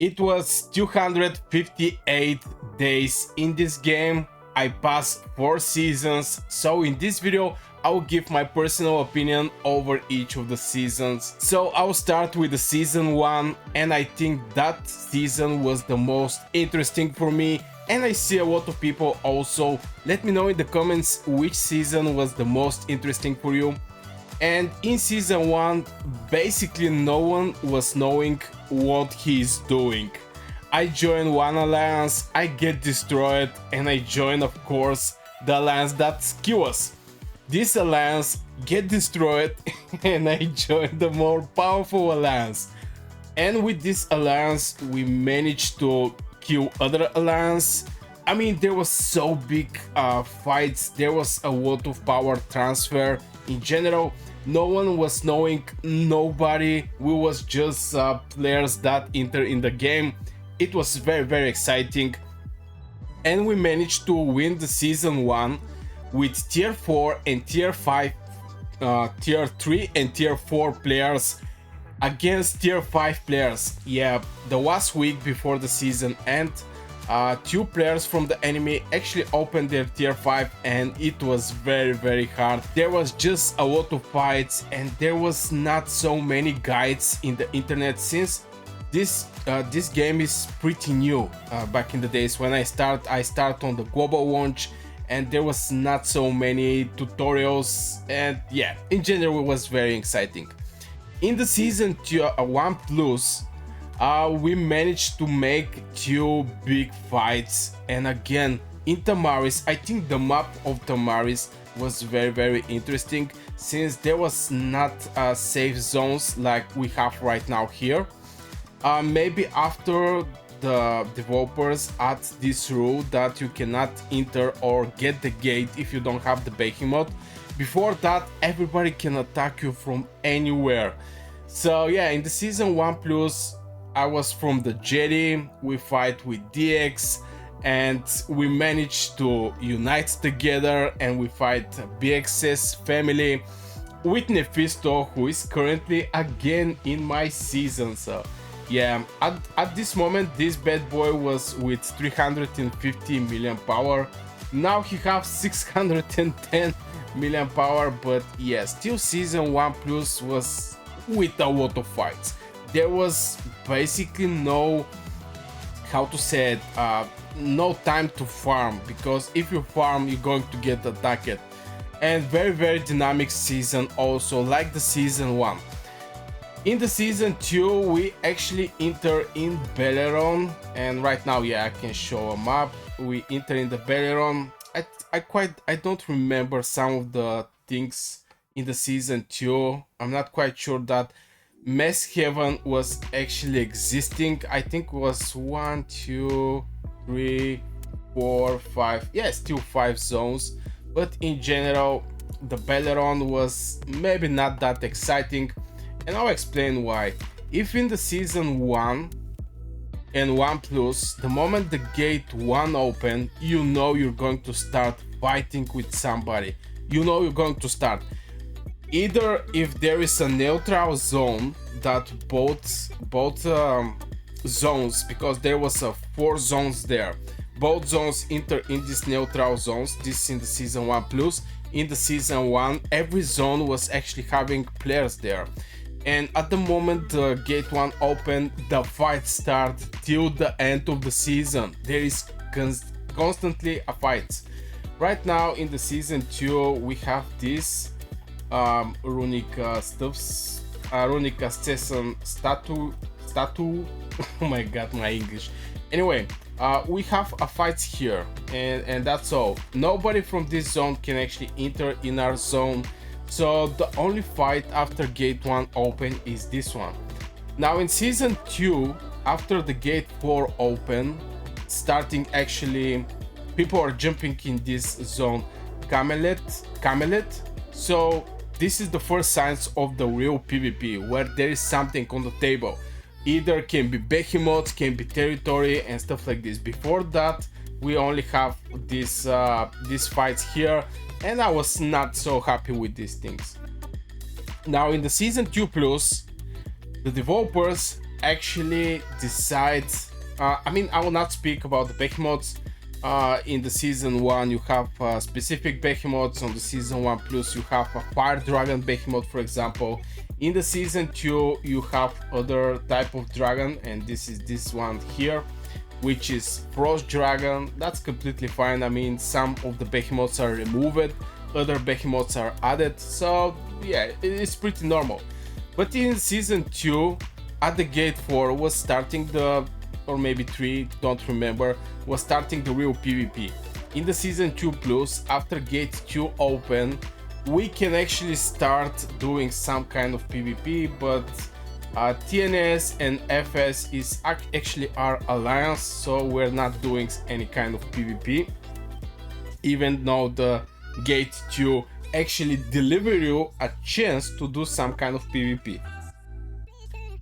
It was 258 days in this game. I passed 4 seasons, so in this video I'll give my personal opinion over each of the seasons. So I'll start with the season 1, and I think that season was the most interesting for me, and I see a lot of people also. Let me know in the comments which season was the most interesting for you. And in season 1, basically no one was knowing what he's doing. I join one alliance, I get destroyed, and I join, of course, the alliance that kills us. This alliance get destroyed and I join the more powerful alliance. And with this alliance we managed to kill other alliance. I mean, there was so big fights, there was a lot of power transfer. In general, no one was knowing nobody, we was just players that enter in the game. It was very exciting, and we managed to win the season 1 with tier 4 and tier 5, tier 3 and tier 4 players against tier 5 players. Yeah, the last week before the season end, 2 players from the enemy actually opened their tier 5, and it was very hard. There was just a lot of fights, and there was not so many guides in the internet, since this game is pretty new. Back in the days when I start on the global launch, and there was not so many tutorials, and yeah, in general it was very exciting. In the season 1 plus, we managed to make 2 big fights, and again in Tamaris, I think the map of Tamaris was very interesting, since there was not safe zones like we have right now here. Maybe after the developers add this rule that you cannot enter or get the gate if you don't have the Behemoth. Before that, everybody can attack you from anywhere. So yeah, in the season 1 plus, I was from the Jetty, we fight with DX, and we managed to unite together and we fight BX's family with Nephisto, who is currently again in my season. So yeah, at this moment this bad boy was with 350 million power. Now he have 610 million power, but yeah, still season 1 plus was with a lot of fights. There was basically no, how to say it, no time to farm, because if you farm you're going to get attacked. And very dynamic season, also like the season 1. In the season 2 we actually enter in Belleron, and right now, yeah, I can show a map. We enter in the Belleron. I don't remember some of the things in the season 2. I'm not quite sure that Mess Heaven was actually existing. I think it was 1, 2, 3, 4, 5, yeah, still 5 zones, but in general the Belleron was maybe not that exciting, and I'll explain why. If in the season 1 and 1 plus, the moment the gate 1 open, you know you're going to start fighting with somebody. You know you're going to start. Either if there is a neutral zone that both zones, because there was 4 zones there, both zones enter in these neutral zones. This in the season 1 plus. In the season 1, every zone was actually having players there, and at the moment the gate 1 open, the fight start till the end of the season. There is constantly a fight. Right now in the season 2 we have this runic stuffs, runic season statue oh my god, my English. Anyway, we have a fight here, and that's all. Nobody from this zone can actually enter in our zone, so the only fight after gate 1 open is this one. Now in season 2, after the gate 4 open, starting actually, people are jumping in this zone, Camelot. So this is the first signs of the real PvP, where there is something on the table. Either can be Behemoths, can be territory and stuff like this. Before that, we only have these fights here, and I was not so happy with these things. Now in the season 2 plus, the developers actually decide. I mean, I will not speak about the Behemoths. In the season 1 you have specific Behemoths. On the season 1 plus you have a Fire Dragon Behemoth, for example. In the season 2 you have other type of dragon, and this is this one here, which is Frost Dragon. That's completely fine. I mean, some of the Behemoths are removed, other Behemoths are added, so yeah, it is pretty normal. But in season 2, at the gate 4 was starting the, or maybe 3, don't remember, was starting the real PvP. In the season 2 plus, after gate 2 open, we can actually start doing some kind of PvP, but TNS and FS is actually our alliance, so we're not doing any kind of PvP, even though the gate 2 actually deliver you a chance to do some kind of PvP.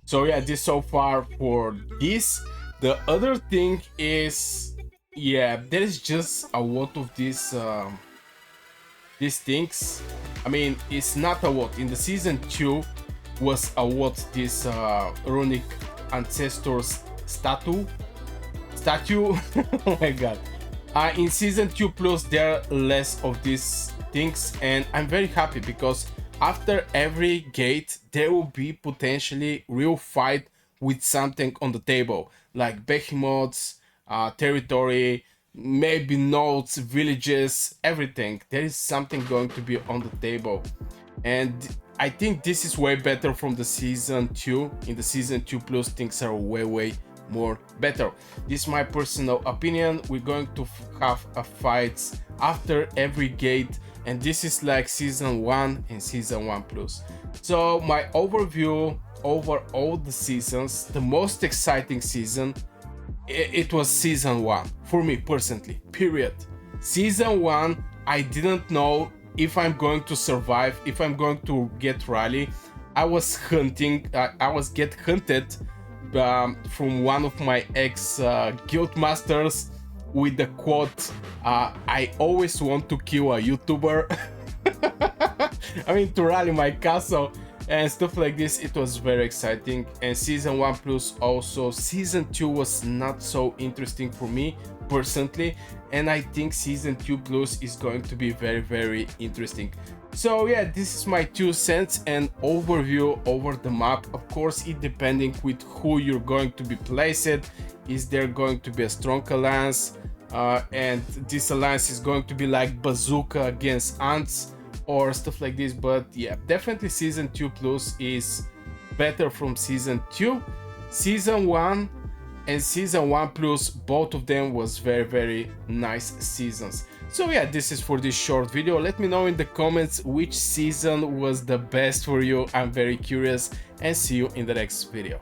So yeah, this so far for this. The other thing is, yeah, there is just a lot of these things. I mean, it's not a lot. In the season 2 was a what this runic ancestors statue. Oh my god. In season 2 plus there are less of these things, and I'm very happy because after every gate there will be potentially real fight with something on the table, like Behemoths, territory, maybe nodes, villages, everything. There is something going to be on the table, and I think this is way better from the season 2. In the season 2 plus things are way more better. This is my personal opinion. We're going to have a fights after every gate, and this is like season 1 and season 1 plus. So my overview over all the seasons, the most exciting season, it was season 1 for me personally, period. Season 1, I didn't know if I'm going to survive, if I'm going to get rally. I was hunting, I was get hunted from one of my ex guild masters with the quote, I always want to kill a YouTuber. I mean, to rally my castle and stuff like this. It was very exciting. And season 1 plus also. Season 2 was not so interesting for me personally, and I think season 2 plus is going to be very interesting. So yeah, this is my 2 cents and overview over the map. Of course, it depending with who you're going to be placed. Is there going to be a strong alliance, and this alliance is going to be like bazooka against ants or stuff like this. But yeah, definitely season 2 plus is better from season 2. Season 1 and season 1 plus, both of them was very nice seasons. So yeah, this is for this short video. Let me know in the comments which season was the best for you. I'm very curious, and see you in the next video.